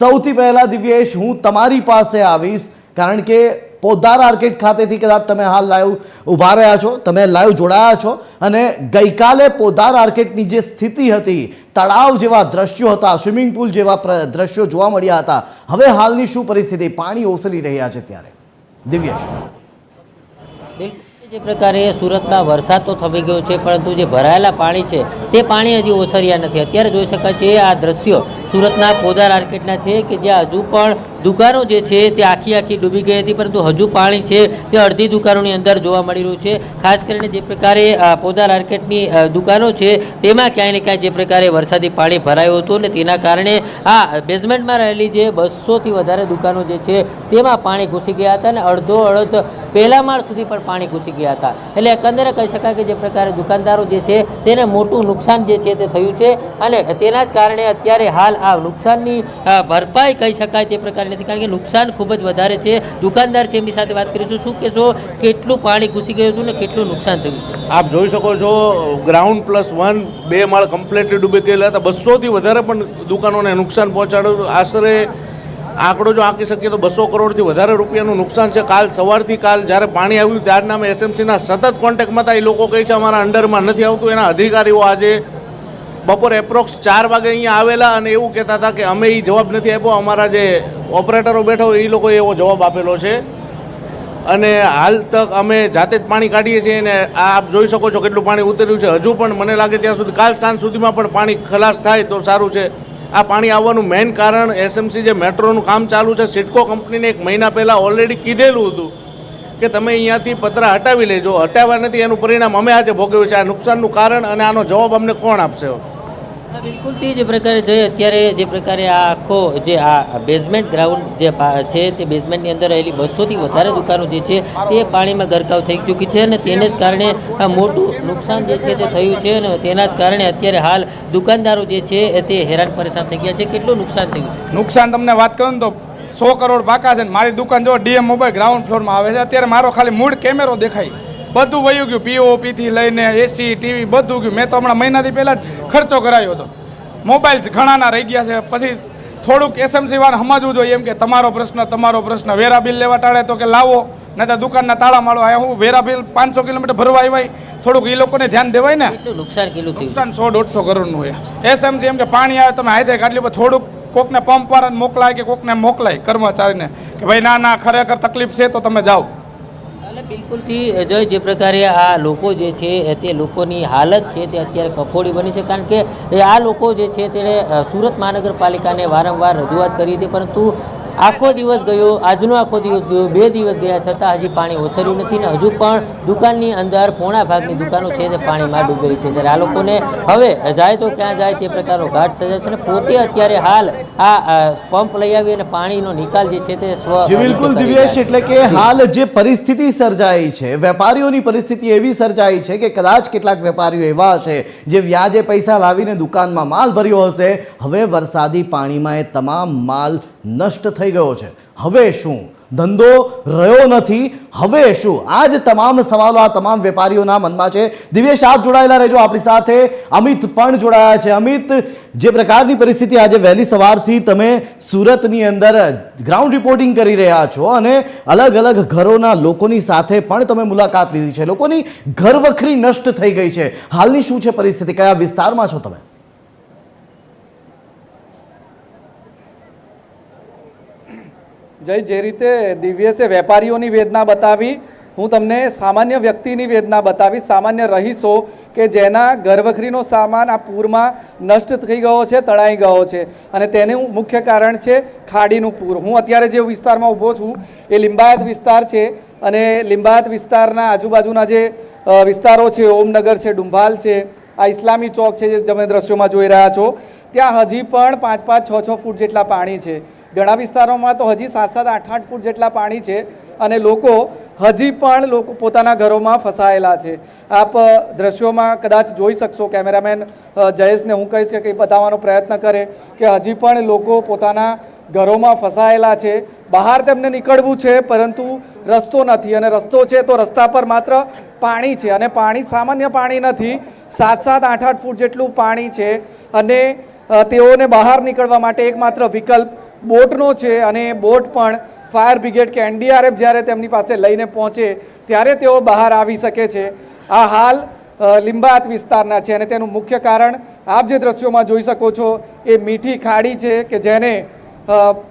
સૌથી પહેલા દિવ્યેશ હું તમારી પાસે આવીશ કારણ કે પોદ્દાર આર્કેડ ખાતેથી કદાચ તમે હાલ લાઈવ ઊભા રહ્યા છો, તમે લાઈવ જોડાયા છો અને ગઈકાલે પોદ્દાર આર્કેડની જે સ્થિતિ હતી, તળાવ જેવા દ્રશ્યો હતા, સ્વિમિંગ પુલ જેવા દ્રશ્યો જોવા મળ્યા હતા, હવે હાલની શું પરિસ્થિતિ, પાણી ઓસરી રહ્યા છે ત્યારે દિવ્યેશ? જે પ્રકારે સુરતમાં વરસાદ તો થમી ગયો છે પરંતુ જે ભરાયેલા પાણી છે તે પાણી હજી ઓસર્યા નથી। અત્યારે જોઈ શકાય છે આ દ્રશ્યો સુરતના પોદ્દાર આર્કેડના છે કે જ્યાં હજુ પણ દુકાનો જે છે તે આખી ડૂબી ગઈ હતી પરંતુ હજુ પાણી છે તે અડધી દુકાનોની અંદર જોવા મળી રહ્યું છે। ખાસ કરીને જે પ્રકારે પોદ્દાર આર્કેડની દુકાનો છે તેમાં ક્યાંય ને ક્યાંય જે પ્રકારે વરસાદી પાણી ભરાયું હતું અને તેના કારણે આ બેઝમેન્ટમાં રહેલી જે 200થી વધારે દુકાનો જે છે તેમાં પાણી ઘૂસી ગયા હતા અને અડધો પહેલા માળ સુધી પણ પાણી ઘૂસી ગયા હતા। એટલે એકંદરે કહી શકાય કે જે પ્રકારે દુકાનદારો જે છે તેને મોટું નુકસાન જે છે તે થયું છે અને તેના જ કારણે અત્યારે હાલ આ નુકસાનની ભરપાઈ કહી શકાય તે પ્રકારે નથી, કારણ કે નુકસાન ખૂબ જ વધારે છે। દુકાનદાર છે એમની સાથે વાત કરીશું। શું કહેશો, કેટલું પાણી ઘૂસી ગયું હતું ને કેટલું નુકસાન થયું છે? આપ જોઈ શકો છો ગ્રાઉન્ડ +1 2 માળ કમ્પ્લીટલી ડૂબી ગયેલા હતા। 200થી વધારે પણ દુકાનોને નુકસાન પહોંચાડ્યું। આશરે આંકડો જો આંકી શકીએ તો 200 કરોડથી વધારે રૂપિયાનું નુકસાન છે। કાલ સવારથી જ્યારે પાણી આવ્યું ત્યારના અમે એસએમસીના સતત કોન્ટેક્ટમાં હતા। એ લોકો કહે છે અમારા અંડરમાં નથી આવતું। એના અધિકારીઓ આજે બપોરે એપ્રોક્સ 4 વાગે અહીંયા આવેલા અને એવું કહેતા હતા કે અમે એ જવાબ નથી આપ્યો, અમારા જે ઓપરેટરો બેઠો એ લોકોએ એવો જવાબ આપેલો છે અને હાલ તક અમે જાતે જ પાણી કાઢીએ છીએ અને આપ જોઈ શકો છો કેટલું પાણી ઉતર્યું છે। હજુ પણ મને લાગે ત્યાં સુધી કાલ સાંજ સુધીમાં પણ પાણી ખલાસ થાય તો સારું છે। આ પાણી આવવાનું મેઇન કારણ એસએમસી જે મેટ્રોનું કામ ચાલુ છે, સિડકો કંપનીને 1 મહિના પહેલાં ઓલરેડી કીધેલું હતું કે તમે અહીંયાથી પતરા હટાવી લેજો, હટાવ્યા નથી। એનું પરિણામ અમે આજે ભોગવ્યું છે। આ નુકસાનનું કારણ અને આનો જવાબ અમને કોણ આપશે? બિલકુલથી જે પ્રકારે જોઈએ અત્યારે જે પ્રકારે આ આખો જે આ બેઝમેન્ટ ગ્રાઉન્ડ જે છે તે બેઝમેન્ટની અંદર રહેલી 200થી વધારે દુકાનો જે છે તે પાણીમાં ગરકાવ થઈ ચૂકી છે અને તેને જ કારણે આ મોટું નુકસાન જે છે તે થયું છે અને તેના જ કારણે અત્યારે હાલ દુકાનદારો જે છે તે હેરાન પરેશાન થઈ ગયા છે। કેટલું નુકસાન થયું છે? નુકસાન તમને વાત કરું ને તો 100 કરોડ પાકા છે। મારી દુકાન જો ડીએમ મોબાઈલ ગ્રાઉન્ડ ફ્લોરમાં આવે છે। અત્યારે મારો ખાલી મૂળ કેમેરો દેખાય, બધું વયું ગયું, પીઓપીથી લઈને એસી ટીવી બધું ગયું। મેં તો હમણાં મહિનાથી પહેલાં જ ખર્ચો કરાયો હતો। મોબાઈલ ઘણાના રહી ગયા છે। પછી થોડુંક એસએમસી વાળા સમજવું જોઈએ એમ કે તમારો પ્રશ્ન વેરા બિલ લેવા ટાળે તો કે લાવો, નહીં તો દુકાનના તાળા માળો। હું વેરા બિલ 500 કિલોમીટર ભરવા આવ્યા, થોડુંક એ લોકોને ધ્યાન દેવાય ને। નુકસાન કેટલું થયું? નુકસાન 100-150 કરોડનું હોય। એસએમસી એમ કે પાણી આવે તમે હાથે કાઢી લો, થોડુંક કોકને પંપ વાળાને મોકલાય કે કોકને મોકલાય કર્મચારીને કે ભાઈ ના ખરેખર તકલીફ છે તો તમે જાઓ। બિલકુલથી જે પ્રકારે આ લોકો જે છે તે લોકોની હાલત છે તે અત્યારે કફોડી બની છે, કારણ કે આ લોકો જે છે તેણે સુરત મહાનગરપાલિકાને વારંવાર રજૂઆત કરી હતી પરંતુ આખો દિવસ ગયો, આજનો આખો દિવસ ગયો, 2 દિવસ ગયા છતાં હજી પાણી ઓસર્યું નથી ને હજુ પણ દુકાનની અંદર પોણા ભાગની દુકાનો છે તે પાણીમાં ડૂબેલી છે। ત્યારે આ લોકોને હવે જાય તો ક્યાં જાય તે પ્રકારનો ઘાટ સર્જાયો છે અને પોતે અત્યારે હાલ આ પંપ લઈ આવી અને પાણીનો નિકાલ જે છે તે બિલકુલ દિવ્યેશ, એટલે કે હાલ જે પરિસ્થિતિ સર્જાઈ છે, વેપારીઓની પરિસ્થિતિ એવી સર્જાઈ છે કે કદાચ કેટલાક વેપારીઓ એવા હશે જે વ્યાજે પૈસા લાવીને દુકાનમાં માલ ભર્યો હશે, હવે વરસાદી પાણીમાં એ તમામ માલ નષ્ટ થઈ ગયો છે। હવે શું? ધંધો રહ્યો નથી, હવે શું? આ જ તમામ સવાલો આ તમામ વેપારીઓના મનમાં છે। દિવ્યેશ, આપ જોડાયેલા રહેજો આપણી સાથે। અમિત પણ જોડાયા છે। અમિત, જે પ્રકારની પરિસ્થિતિ આજે વહેલી સવારથી તમે સુરતની અંદર ગ્રાઉન્ડ રિપોર્ટિંગ કરી રહ્યા છો અને અલગ અલગ ઘરોના લોકોની સાથે પણ તમે મુલાકાત લીધી છે, લોકોની ઘરવખરી નષ્ટ થઈ ગઈ છે, હાલની શું છે પરિસ્થિતિ? કયા વિસ્તારમાં છો તમે? જે રીતે દિવ્યેશે વેપારીઓની વેદના બતાવી, હું તમને સામાન્ય વ્યક્તિની વેદના બતાવી। સામાન્ય રહીશો કે જેના ઘરવખરીનો સામાન આ પૂરમાં નષ્ટ થઈ ગયો છે, તણાઈ ગયો છે અને તેનું મુખ્ય કારણ છે ખાડીનું પૂર। હું અત્યારે જે વિસ્તારમાં ઊભો છું એ લિંબાયત વિસ્તાર છે અને લિંબાયત વિસ્તારના આજુબાજુના જે વિસ્તારો છે, ઓમનગર છે, ડુંભાલ છે, આ ઇસ્લામી ચોક છે જે તમે દ્રશ્યોમાં જોઈ રહ્યા છો, ત્યાં હજી પણ 5-5, 6-6 ફૂટ જેટલા પાણી છે। ઘણા વિસ્તારોમાં તો હજી 7-7, 8-8 ફૂટ જેટલા પાણી છે અને લોકો હજી પણ પોતાના ઘરોમાં ફસાયેલા છે। આપ દ્રશ્યોમાં કદાચ જોઈ શકશો, કેમેરામેન જયેશને હું કહીશ કે બતાવવાનો પ્રયત્ન કરે કે હજી પણ લોકો પોતાના ઘરોમાં ફસાયેલા છે। બહાર તેમને નીકળવું છે પરંતુ રસ્તો નથી અને રસ્તો છે તો રસ્તા પર માત્ર પાણી છે અને પાણી સામાન્ય પાણી નથી, 7-7, 8-8 ફૂટ જેટલું પાણી છે અને તેઓને બહાર નીકળવા માટે એકમાત્ર વિકલ્પ બોટનો છે અને એ બોટ પણ ફાયર બ્રિગેડ કે NDRF જ્યારે તેમની પાસે લઈને પહોંચે ત્યારે તેઓ બહાર આવી શકે છે. આ હાલ લિંબાયત વિસ્તારના છે અને તેનું મુખ્ય કારણ આપ જે દ્રશ્યોમાં જોઈ શકો છો એ મીઠી ખાડી છે કે જેને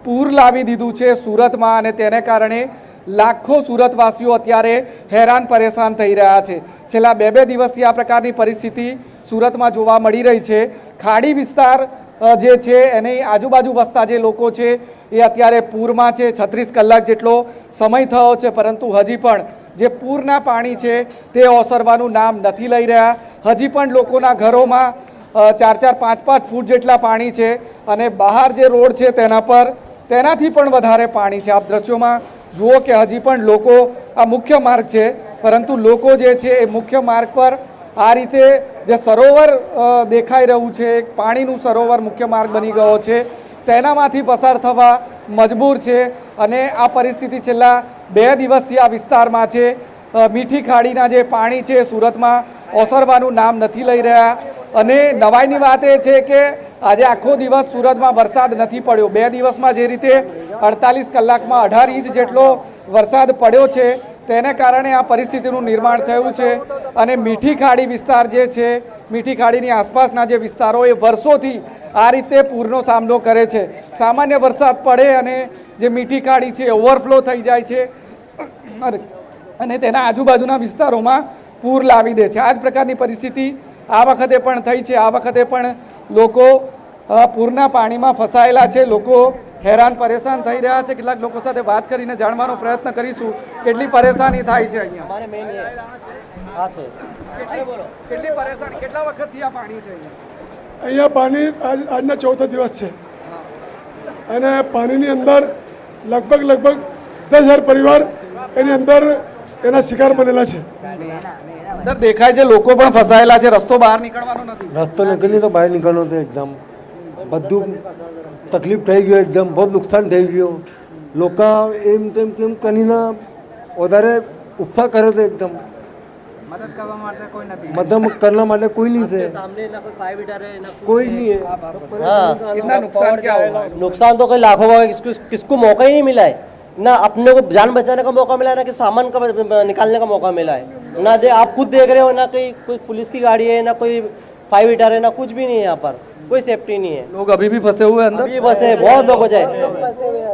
પૂર લાવી દીધું છે સુરતમાં અને તેને કારણે લાખો સુરતવાસીઓ અત્યારે હેરાન પરેશાન થઈ રહ્યા છે. છેલ્લા બે દિવસથી આ પ્રકારની પરિસ્થિતિ સુરતમાં જોવા મળી રહી છે. ખાડી વિસ્તાર જે છે એની આજુબાજુ વસતા જે લોકો છે એ અત્યારે પૂરમાં છે. 36 કલાક જેટલો સમય થયો છે પરંતુ હજી પણ જે પૂરના પાણી છે તે ઓસરવાનું નામ નથી લઈ રહ્યા. હજી પણ લોકોના ઘરોમાં 4-4, 5-5 ફૂટ જેટલા પાણી છે અને બહાર જે રોડ છે તેના પર તેનાથી પણ વધારે પાણી છે. આપ દ્રશ્યોમાં જુઓ કે હજી પણ લોકો, આ મુખ્ય માર્ગ છે પરંતુ લોકો જે છે એ મુખ્ય માર્ગ પર આ રીતે જે સરોવર દેખાઈ રહ્યું છે, એક પાણીનું સરોવર મુખ્ય માર્ગ બની ગયો છે, તેનામાંથી પસાર થવા મજબૂર છે. અને આ પરિસ્થિતિ છેલ્લા 2 દિવસથી આ વિસ્તારમાં છે. મીઠી ખાડીના જે પાણી છે સુરતમાં ઓસરવાનું નામ નથી લઈ રહ્યા. અને નવાઈની વાત એ છે કે આજે આખો દિવસ સુરતમાં વરસાદ નથી પડ્યો. 2 દિવસમાં જે રીતે 48 કલાકમાં 18 ઇંચ જેટલો વરસાદ પડ્યો છે તેને કારણે આ પરિસ્થિતિનું નિર્માણ થયું છે. અને મીઠી ખાડી વિસ્તાર જે છે, મીઠી ખાડીની આસપાસના જે વિસ્તારો એ વર્ષોથી આ રીતે પૂરનો સામનો કરે છે. સામાન્ય વરસાદ પડે અને જે મીઠી ખાડી છે ઓવરફ્લો થઈ જાય છે અને તેના આજુબાજુના વિસ્તારોમાં પૂર લાવી દે છે. આ જ પ્રકારની પરિસ્થિતિ આ વખતે પણ થઈ છે. આ વખતે પણ લોકો પૂરના પાણીમાં ફસાયેલા છે. લોકો હેરાન પરેશાન થઈ રહ્યા છે. કેટલાક લોકો સાથે વાત કરીને જાણવાનો પ્રયત્ન કરીશું કેટલી પરેશાની થાય છે અહીંયા. કેટલી પરેશાની, કેટલા વખતથી આ પાણી છે અહીંયા? પાણી આજના 4થા દિવસ છે અને પાણીની અંદર લગભગ 10,000 પરિવાર એની અંદર એના શિકાર બનેલા છે. અંદર દેખાય છે લોકો પણ ફસાયેલા છે. રસ્તો બહાર નીકળવાનો નથી. રસ્તો નીકળી તો બહાર નીકળવાનો તો એકદમ બધું તકલીફ થઈ ગયો. એકદમ બહુ નુકસાન થઈ ગયું. લોકો એમ તેમ કરીને વધારે ઉપફા કરે તો એકદમ મદદ કરવા માટે કોઈ નહીં છે. कोई नहीं है. कितना नुकसान क्या हुआ? नुकसान तो कई लाखों का है. किसको मौका ही नहीं मिला है. ना अपने को जान बचाने का मौका मिला है, ना कि सामान का निकालने का मौका मिला है. ना दे आप खुद देख रहे हो, ना कोई पुलिस की गाड़ी है, ना कोई फाइव हीटर है, ना कुछ भी नहीं है. यहाँ पर कोई सेफ्टी नहीं है. लोग अभी भी फंसे हुए हैं अंदर. अभी फंसे हैं, बहुत लोग बचे हैं.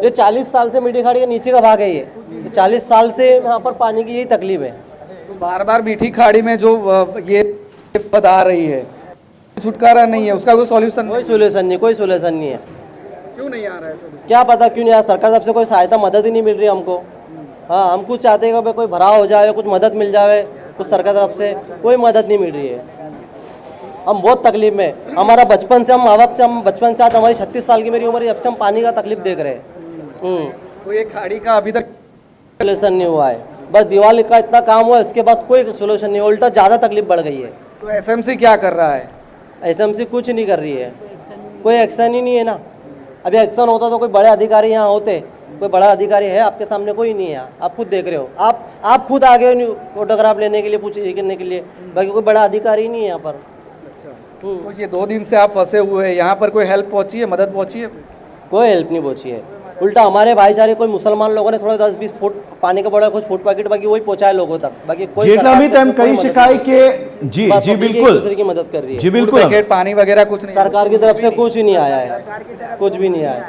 ये 40 साल से मीठी खाड़ी के नीचे का भाग है. ये 40 साल से यहाँ पर पानी की यही तकलीफ है. तो बार बार मीठी खाड़ी में जो ये बता रही है, छुटकारा नहीं है, उसका कोई सॉल्यूशन? कोई सोल्यूशन नहीं, कोई सोल्यूशन नहीं है. क्यों नहीं आ रहा है? क्या पता क्यों नहीं आ. सरकार तरफ से कोई सहायता मदद ही नहीं मिल रही हमको. हाँ, हम कुछ चाहते हैं कि कोई भराव हो जाए, कुछ मदद मिल जाए, कुछ सरकार तरफ से कोई मदद नहीं मिल रही है. हम बहुत तकलीफ में. हमारा बचपन से हम बचपन से आज हमारी 36 साल की मेरी उम्र है, जब से हम पानी का तकलीफ देख रहे हैं. तो ये खाड़ी का अभी तक सोल्यूशन नहीं हुआ है. बस दीवार का इतना काम हुआ है, उसके बाद कोई सोल्यूशन नहीं. उल्टा ज़्यादा तकलीफ बढ़ गई है. तो SMC क्या कर रहा है? SMC कुछ नहीं कर रही है. कोई एक्शन ही नहीं है ना. अभी एक्शन होता तो कोई बड़े अधिकारी यहाँ होते. कोई बड़ा अधिकारी है आपके सामने? कोई नहीं है. आप खुद देख रहे हो. आप खुद आगे फोटोग्राफ लेने के लिए, पूछ करने के लिए. बाकी कोई बड़ा अधिकारी नहीं है यहाँ पर. तो ये 2 दिन से आप फंसे हुए हैं, यहाँ पर कोई हेल्प पहुंची है, मदद पहुंची है? कोई हेल्प नहीं पहुंची है. उल्टा हमारे भाईचारे कोई मुसलमान लोगों ने थोड़ा 10-20 फुट पानी का बड़ा कुछ फुट पैकेट बाकी वही पहुंचाए लोगों तक. बाकी कोई જેટલા બી તેમ કહી શકાય કે જી बस જી public एक બિલકુલ दूसरे की मदद कर रही है. જી બિલकुल पैकेट पानी वगैरह कुछ नहीं? सरकार की तरफ से कुछ ही नहीं आया है. कुछ भी नहीं आया.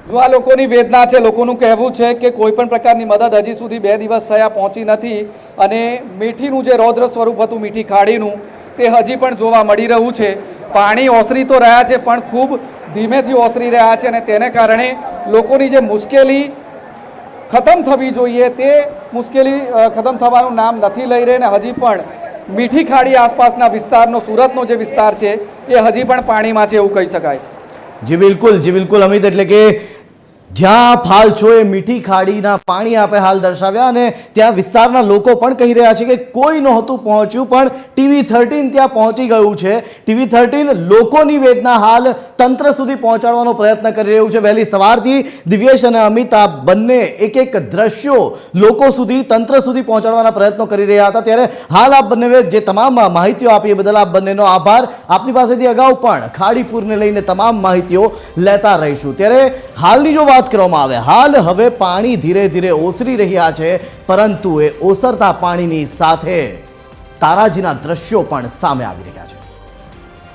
જો આ લોકોની વેદના છે, લોકોનું કહેવું છે કે કોઈ પણ પ્રકારની મદદ હજી સુધી 2 દિવસ થયા પહોંચી નથી અને મીઠીનું જે રૌદ્ર સ્વરૂપ હતું મીઠી ખાડીનું તે હજી પણ જોવા મળી રહ્યું છે. પાણી ઓસરી તો રહ્યા છે પણ ખૂબ ધીમેથી ઓસરી રહ્યા છે અને તેને કારણે લોકોની જે મુશ્કેલી ખતમ થવી જોઈએ તે મુશ્કેલી ખતમ થવાનું નામ નથી લઈ રહી અને હજી પણ મીઠી ખાડી આસપાસના વિસ્તારનો, સુરતનો જે વિસ્તાર છે એ હજી પણ પાણીમાં છે એવું કહી શકાય. જી બિલકુલ અમિત. એટલે કે જ્યાં આપ હાલ છો એ મીઠી ખાડીના પાણી આપે હાલ દર્શાવ્યા અને ત્યાં વિસ્તારના લોકો પણ કહી રહ્યા છે કે કોઈ નહોતું પહોંચ્યું પણ TV13 ત્યાં પહોંચી ગયું છે. TV13 લોકોની વેદના હાલ તંત્ર સુધી પહોંચાડવાનો પ્રયત્ન કરી રહ્યું છે. વહેલી સવારથી દિવ્યેશ અને અમિત આ બંને એક એક દ્રશ્યો લોકો સુધી તંત્ર સુધી પહોંચાડવાના પ્રયત્નો કરી રહ્યા હતા. ત્યારે હાલ આપ બંને જે તમામ માહિતીઓ આપી એ બદલ આપ બંનેનો આભાર. આપની પાસેથી અગાઉ પણ ખાડીપુરને લઈને તમામ માહિતીઓ લેતા રહીશું. ત્યારે હાલની જો વાત કરવામાં આવે, હાલ હવે પાણી ધીરે ધીરે ઓસરી રહ્યા છે, પરંતુ એ ઓસરતા પાણીની સાથે તારાજીના દ્રશ્યો પણ સામે આવી રહ્યા છે.